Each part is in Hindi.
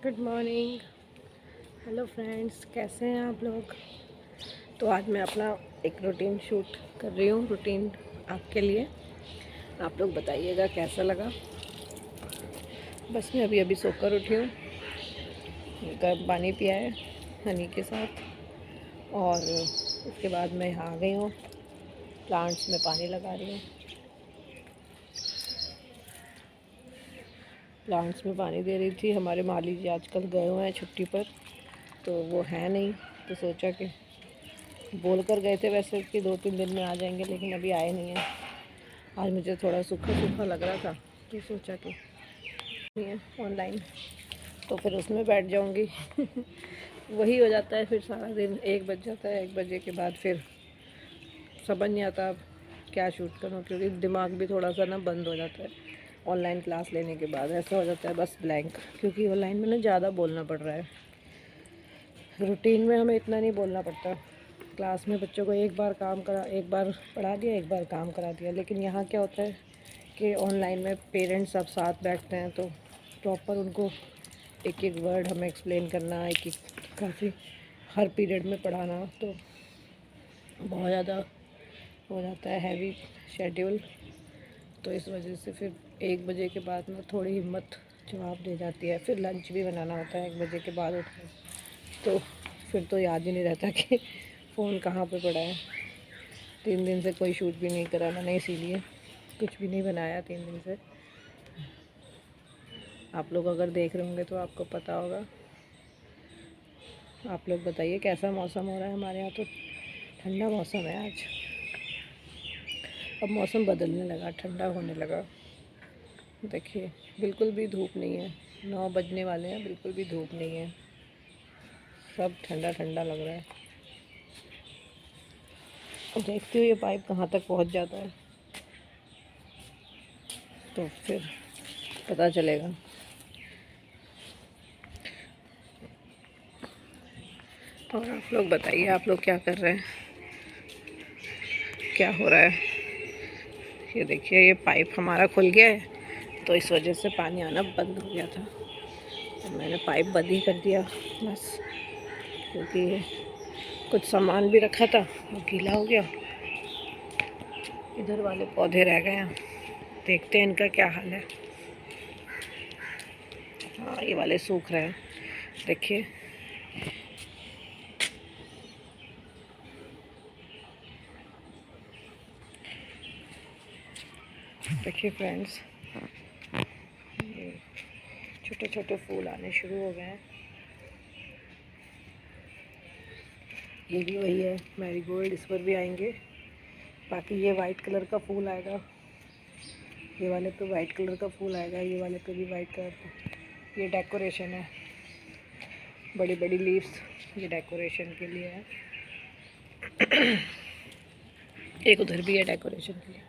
Good morning. हेलो फ्रेंड्स, कैसे हैं आप लोग। तो आज मैं अपना एक रूटीन शूट कर रही हूँ, रूटीन आपके लिए। आप लोग बताइएगा कैसा लगा। बस मैं अभी अभी सोकर उठी हूँ, गर्म पानी पिया है हनी के साथ, और उसके बाद मैं यहाँ आ गई हूँ, प्लांट्स में पानी लगा रही हूँ। प्लांट्स में पानी दे रही थी। हमारे माली जी आजकल गए हुए हैं छुट्टी पर, तो वो है नहीं, तो सोचा कि बोल कर गए थे वैसे कि 2-3 दिन में आ जाएंगे, लेकिन अभी आए नहीं हैं। आज मुझे थोड़ा सूखा सूखा लग रहा था, तो सोचा कि नहीं है ऑनलाइन, तो फिर उसमें बैठ जाऊंगी। वही हो जाता है, फिर सारा दिन 1 बज जाता है। 1 बजे के बाद फिर समझ नहीं आता अब क्या शूट करूँ, क्योंकि दिमाग भी थोड़ा सा ना बंद हो जाता है ऑनलाइन क्लास लेने के बाद। ऐसा हो जाता है बस ब्लैंक, क्योंकि ऑनलाइन में ना ज़्यादा बोलना पड़ रहा है। रूटीन में हमें इतना नहीं बोलना पड़ता। क्लास में बच्चों को एक बार पढ़ा दिया, एक बार काम करा दिया। लेकिन यहाँ क्या होता है कि ऑनलाइन में पेरेंट्स सब साथ बैठते हैं, तो प्रॉपर उनको एक एक वर्ड हमें एक्सप्लेन करना, एक एक काफ़ी हर पीरियड में पढ़ाना, तो बहुत ज़्यादा हो जाता है हैवी शेड्यूल। तो इस वजह से फिर 1 बजे के बाद ना थोड़ी हिम्मत जवाब दे जाती है। फिर लंच भी बनाना होता है 1 बजे के बाद उठकर, तो फिर तो याद ही नहीं रहता कि फ़ोन कहाँ पे पड़ा है। 3 दिन से कोई शूट भी नहीं करा मैंने, इसीलिए कुछ भी नहीं बनाया 3 दिन से। आप लोग अगर देख रहे होंगे तो आपको पता होगा। आप लोग बताइए कैसा मौसम हो रहा है। हमारे यहाँ तो ठंडा मौसम है आज। अब मौसम बदलने लगा, ठंडा होने लगा। देखिए बिल्कुल भी धूप नहीं है, 9 बजने वाले हैं, बिल्कुल भी धूप नहीं है, सब ठंडा ठंडा लग रहा है। देखते हो ये पाइप कहाँ तक पहुँच जाता है, तो फिर पता चलेगा। और आप लोग बताइए, आप लोग क्या कर रहे हैं, क्या हो रहा है। ये देखिए ये पाइप हमारा खुल गया है, तो इस वजह से पानी आना बंद हो गया था, तो मैंने पाइप बंद ही कर दिया बस, क्योंकि कुछ सामान भी रखा था वो गीला हो गया। इधर वाले पौधे रह गए हैं, देखते हैं इनका क्या हाल है। हाँ ये वाले सूख रहे हैं, देखिए। देखिए फ्रेंड्स, ये छोटे छोटे फूल आने शुरू हो गए हैं। ये भी वही है मैरीगोल्ड, इस पर भी आएंगे। बाकी ये वाइट कलर का फूल आएगा, ये वाले पे वाइट कलर का फूल आएगा, ये वाले पे भी वाइट कलर का। ये डेकोरेशन है, बड़ी बड़ी लीव्स ये डेकोरेशन के लिए है। एक उधर भी है डेकोरेशन के लिए।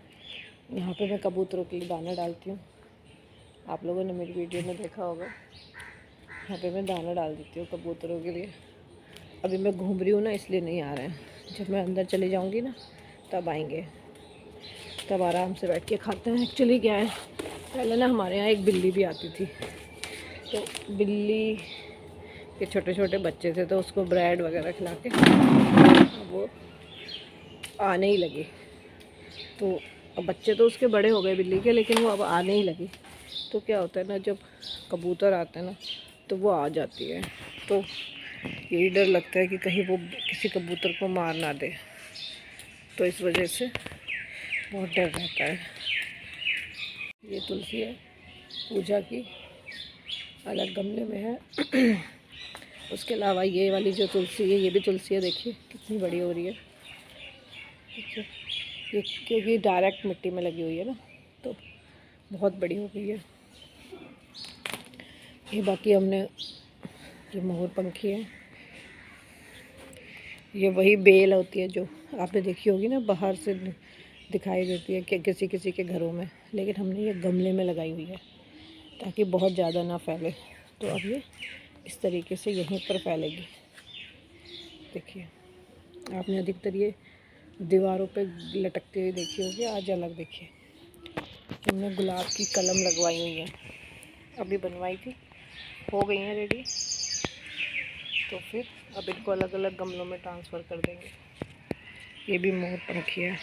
यहाँ पे मैं कबूतरों के लिए दाना डालती हूँ, आप लोगों ने मेरी वीडियो में देखा होगा। यहाँ पे मैं दाना डाल देती हूँ कबूतरों के लिए। अभी मैं घूम रही हूँ ना, इसलिए नहीं आ रहे हैं। जब मैं अंदर चली जाऊँगी ना तब आएंगे, तब आराम से बैठ के खाते हैं। एक्चुअली क्या है, पहले ना हमारे यहाँ एक बिल्ली भी आती थी, तो बिल्ली के छोटे छोटे बच्चे थे, तो उसको ब्रेड वगैरह खिला के वो आने ही लगी। तो अब बच्चे तो उसके बड़े हो गए बिल्ली के, लेकिन वो अब आने ही लगी। तो क्या होता है ना, जब कबूतर आते हैं ना तो वो आ जाती है, तो यही डर लगता है कि कहीं वो किसी कबूतर को मार ना दे, तो इस वजह से बहुत डर रहता है। ये तुलसी है पूजा की, अलग गमले में है। उसके अलावा ये वाली जो तुलसी है, ये भी तुलसी है, देखिए कितनी बड़ी हो रही है। देखिए ये क्योंकि डायरेक्ट मिट्टी में लगी हुई है ना, तो बहुत बड़ी हो गई है। ये बाकी हमने, ये मोर पंखी है, ये वही बेल होती है जो आपने देखी होगी ना, बाहर से दिखाई देती है कि किसी किसी के घरों में, लेकिन हमने ये गमले में लगाई हुई है ताकि बहुत ज़्यादा ना फैले। तो अब ये इस तरीके से यहीं पर फैलेगी। देखिए आपने अधिकतर ये दीवारों पे लटकते हुए देखी होगी, आज अलग देखिए हमने गुलाब की कलम लगवाई हुई है। अभी बनवाई थी, हो गई हैं रेडी। तो फिर अब इनको अलग अलग गमलों में ट्रांसफ़र कर देंगे। ये भी मोर पंखी है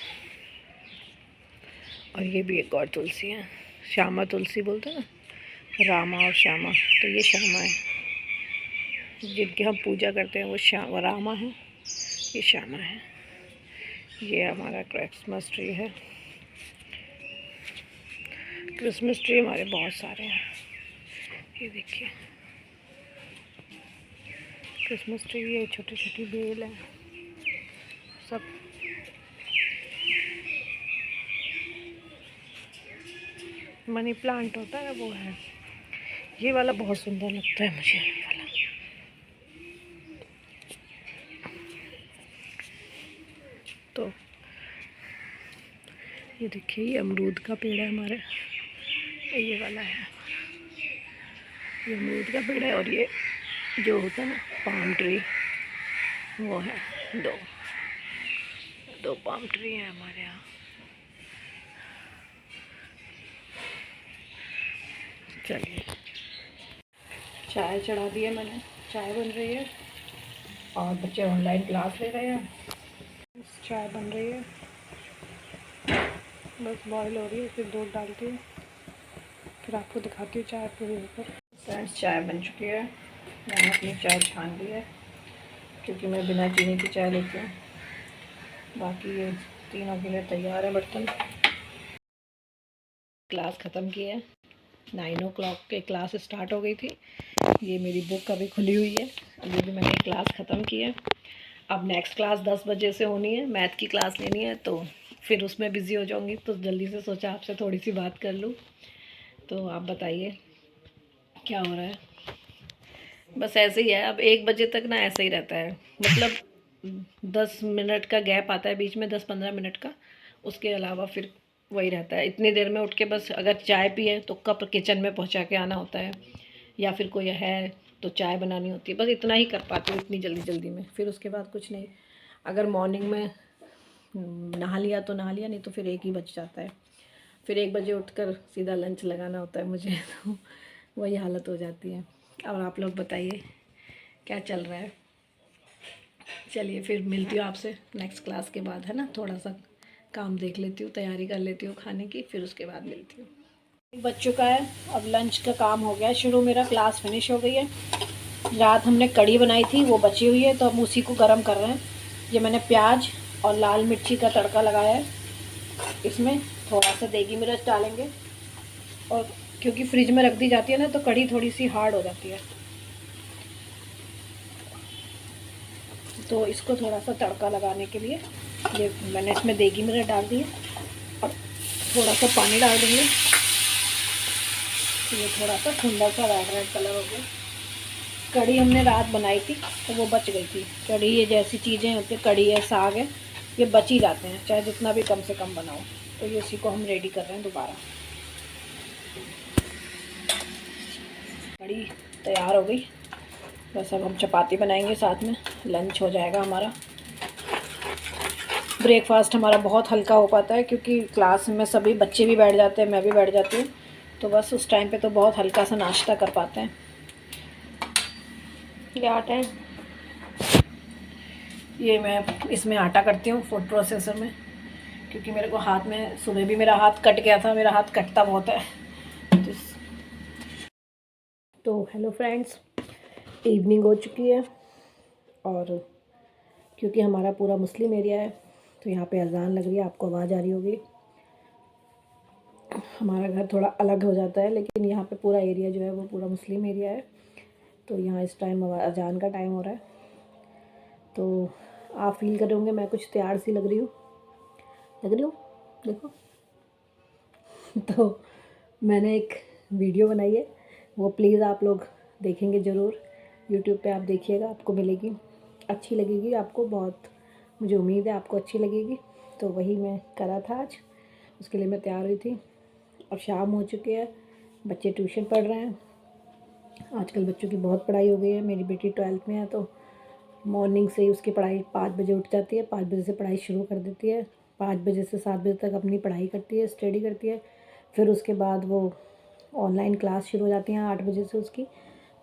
और ये भी एक और तुलसी है, श्यामा तुलसी बोलते हैं ना, रामा और श्यामा। तो ये श्यामा है, जिनकी हम पूजा करते हैं वो रामा है, ये श्यामा है। ये हमारा क्रिसमस ट्री है। क्रिसमस ट्री हमारे बहुत सारे हैं, ये देखिए क्रिसमस ट्री। ये छोटी छोटी बेल है सब। मनी प्लांट होता है वो है। ये वाला बहुत सुंदर लगता है मुझे, ये वाला। तो ये देखिए ये अमरूद का पेड़ है हमारे, ये वाला है, ये अमरूद का पेड़ है। और ये जो होता है ना पाम ट्री, वो है। दो पाम ट्री हैं हमारे यहाँ। चलिए चाय चढ़ा दी है मैंने, चाय बन रही है और बच्चे ऑनलाइन क्लास ले रहे हैं। चाय बन रही है, बस बॉईल हो रही है, फिर दूध डालती हूँ, फिर आपको दिखाती हूँ चाय पूरी होकर। फ्रेंड्स चाय बन चुकी है, मैंने अपनी चाय छान ली है क्योंकि मैं बिना चीनी की चाय लेती हूँ। बाकी ये तीनों के लिए तैयार है बर्तन। क्लास ख़त्म की है, 9 o'clock के क्लास स्टार्ट हो गई थी। ये मेरी बुक अभी खुली हुई है, ये भी मैंने क्लास ख़त्म की है। अब नेक्स्ट क्लास 10 बजे से होनी है, मैथ की क्लास लेनी है, तो फिर उसमें बिज़ी हो जाऊँगी। तो जल्दी से सोचा आपसे थोड़ी सी बात कर लूँ। तो आप बताइए क्या हो रहा है। बस ऐसे ही है, अब 1 बजे तक ना ऐसे ही रहता है, मतलब 10 मिनट का गैप आता है बीच में, 10-15 मिनट का। उसके अलावा फिर वही रहता है। इतनी देर में उठ के बस अगर चाय पिए तो कप किचन में पहुंचा के आना होता है, या फिर कोई है तो चाय बनानी होती है। बस इतना ही कर पाती हूँ इतनी जल्दी जल्दी में, फिर उसके बाद कुछ नहीं। अगर मॉर्निंग में नहा लिया तो नहा लिया, नहीं तो फिर 1 ही बज जाता है। फिर 1 बजे उठकर सीधा लंच लगाना होता है मुझे तो वही हालत हो जाती है। और आप लोग बताइए क्या चल रहा है। चलिए फिर मिलती हूँ आपसे नेक्स्ट क्लास के बाद, है ना। थोड़ा सा काम देख लेती हूँ, तैयारी कर लेती हूँ खाने की, फिर उसके बाद मिलती हूँ। बज चुका है, अब लंच का काम हो गया शुरू, मेरा क्लास फिनिश हो गई है। रात हमने कढ़ी बनाई थी, वो बची हुई है, तो हम उसी को गर्म कर रहे हैं। ये मैंने प्याज और लाल मिर्ची का तड़का लगाया है, इसमें थोड़ा सा देगी मिर्च डालेंगे। और क्योंकि फ्रिज में रख दी जाती है ना, तो कढ़ी थोड़ी सी हार्ड हो जाती है, तो इसको थोड़ा सा तड़का लगाने के लिए ये मैंने इसमें देगी मिर्च डाल दी है और थोड़ा सा पानी डाल देंगे। ये थोड़ा सा ठंडा सा रेड कलर हो गया। कढ़ी हमने रात बनाई थी तो वो बच गई थी। कढ़ी ये जैसी चीज़ें होती हैं, कढ़ी है, साग है, ये बच ही जाते हैं चाहे जितना भी कम से कम बनाओ। तो ये उसी को हम रेडी कर रहे हैं दोबारा। कढ़ी तैयार हो गई, बस अब हम चपाती बनाएंगे, साथ में लंच हो जाएगा हमारा। ब्रेकफास्ट हमारा बहुत हल्का हो पाता है क्योंकि क्लास में सभी बच्चे भी बैठ जाते हैं, मैं भी बैठ जाती हूँ, तो बस उस टाइम पे तो बहुत हल्का सा नाश्ता कर पाते हैं। ये आटा है, ये मैं इसमें आटा करती हूँ फूड प्रोसेसर में, क्योंकि मेरे को हाथ में सुबह भी मेरा हाथ कट गया था, मेरा हाथ कटता बहुत है। तो हेलो फ्रेंड्स, इवनिंग हो चुकी है और क्योंकि हमारा पूरा मुस्लिम एरिया है तो यहाँ पे अजान लग रही है, आपको आवाज़ आ रही होगी। हमारा घर थोड़ा अलग हो जाता है, लेकिन यहाँ पे पूरा एरिया जो है वो पूरा मुस्लिम एरिया है। तो यहाँ इस टाइम अजान का टाइम हो रहा है, तो आप फील कर रहे होंगे मैं कुछ तैयार सी लग रही हूँ देखो तो मैंने एक वीडियो बनाई है, वो प्लीज़ आप लोग देखेंगे ज़रूर, यूट्यूब पे आप देखिएगा, आपको मिलेगी, अच्छी लगेगी आपको बहुत, मुझे उम्मीद है आपको अच्छी लगेगी। तो वही मैं करा था आज, उसके लिए मैं तैयार हुई थी। अब शाम हो चुकी है, बच्चे ट्यूशन पढ़ रहे हैं। आजकल बच्चों की बहुत पढ़ाई हो गई है, मेरी बेटी 12th में है, तो मॉर्निंग से ही उसकी पढ़ाई 5 बजे उठ जाती है, 5 बजे से पढ़ाई शुरू कर देती है, 5 बजे से 7 बजे तक अपनी पढ़ाई करती है, स्टडी करती है। फिर उसके बाद वो ऑनलाइन क्लास शुरू हो जाती हैं 8 बजे से उसकी,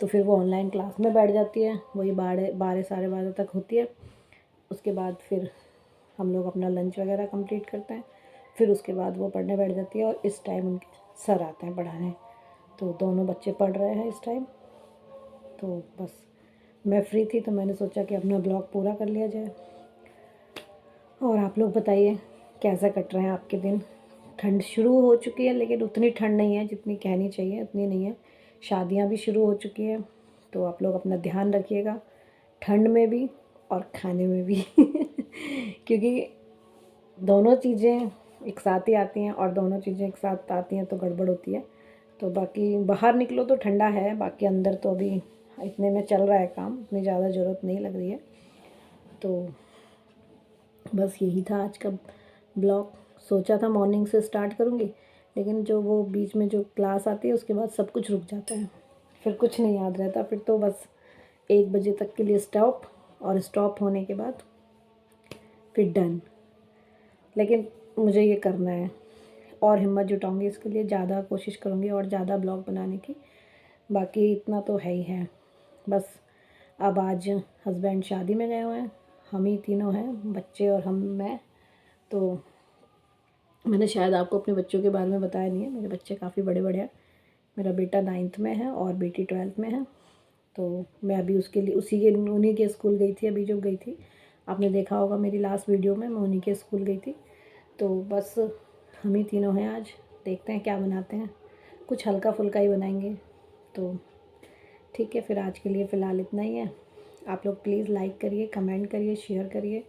तो फिर वो ऑनलाइन क्लास में बैठ जाती है, वही 12 साढ़े 12 तक होती है। उसके बाद फिर हम लोग अपना लंच वगैरह कंप्लीट करते हैं, फिर उसके बाद वो पढ़ने बैठ जाती है और इस टाइम उनके सर आते हैं पढ़ाने। तो दोनों बच्चे पढ़ रहे हैं इस टाइम। तो बस मैं फ्री थी तो मैंने सोचा कि अपना ब्लॉग पूरा कर लिया जाए। और आप लोग बताइए कैसा कट रहे हैं आपके दिन। ठंड शुरू हो चुकी है लेकिन उतनी ठंड नहीं है जितनी कहनी चाहिए, उतनी नहीं है। शादियां भी शुरू हो चुकी हैं, तो आप लोग अपना ध्यान रखिएगा ठंड में भी और खाने में भी क्योंकि दोनों चीज़ें एक साथ ही आती हैं और दोनों चीज़ें एक साथ आती हैं तो गड़बड़ होती है। तो बाकी बाहर निकलो तो ठंडा है, बाकी अंदर तो अभी इतने में चल रहा है काम, इतनी ज़्यादा ज़रूरत नहीं लग रही है। तो बस यही था आज का ब्लॉग। सोचा था मॉर्निंग से स्टार्ट करूँगी, लेकिन जो वो बीच में जो क्लास आती है उसके बाद सब कुछ रुक जाता है, फिर कुछ नहीं याद रहता। फिर तो बस 1 बजे तक के लिए स्टॉप, और स्टॉप होने के बाद फिर डन। लेकिन मुझे ये करना है और हिम्मत जुटाऊंगी इसके लिए, ज़्यादा कोशिश करूँगी और ज़्यादा ब्लॉग बनाने की। बाकी इतना तो है ही है। बस अब आज हस्बैंड शादी में गए हुए हैं, हम ही तीनों हैं, बच्चे और मैं। तो मैंने शायद आपको अपने बच्चों के बारे में बताया नहीं है, मेरे बच्चे काफ़ी बड़े बड़े हैं। मेरा बेटा 9th में है और बेटी 12th में है। तो मैं अभी उसके लिए उन्हीं के स्कूल गई थी, अभी जो गई थी आपने देखा होगा मेरी लास्ट वीडियो में, मैं उन्हीं के स्कूल गई थी। तो बस हम ही तीनों हैं आज, देखते हैं क्या बनाते हैं, कुछ हल्का फुल्का ही बनाएंगे। तो ठीक है, फिर आज के लिए फ़िलहाल इतना ही है। आप लोग प्लीज़ लाइक करिए, कमेंट करिए, शेयर करिए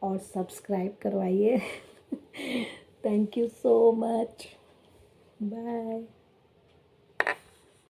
और सब्सक्राइब करवाइए। Thank you so much, bye.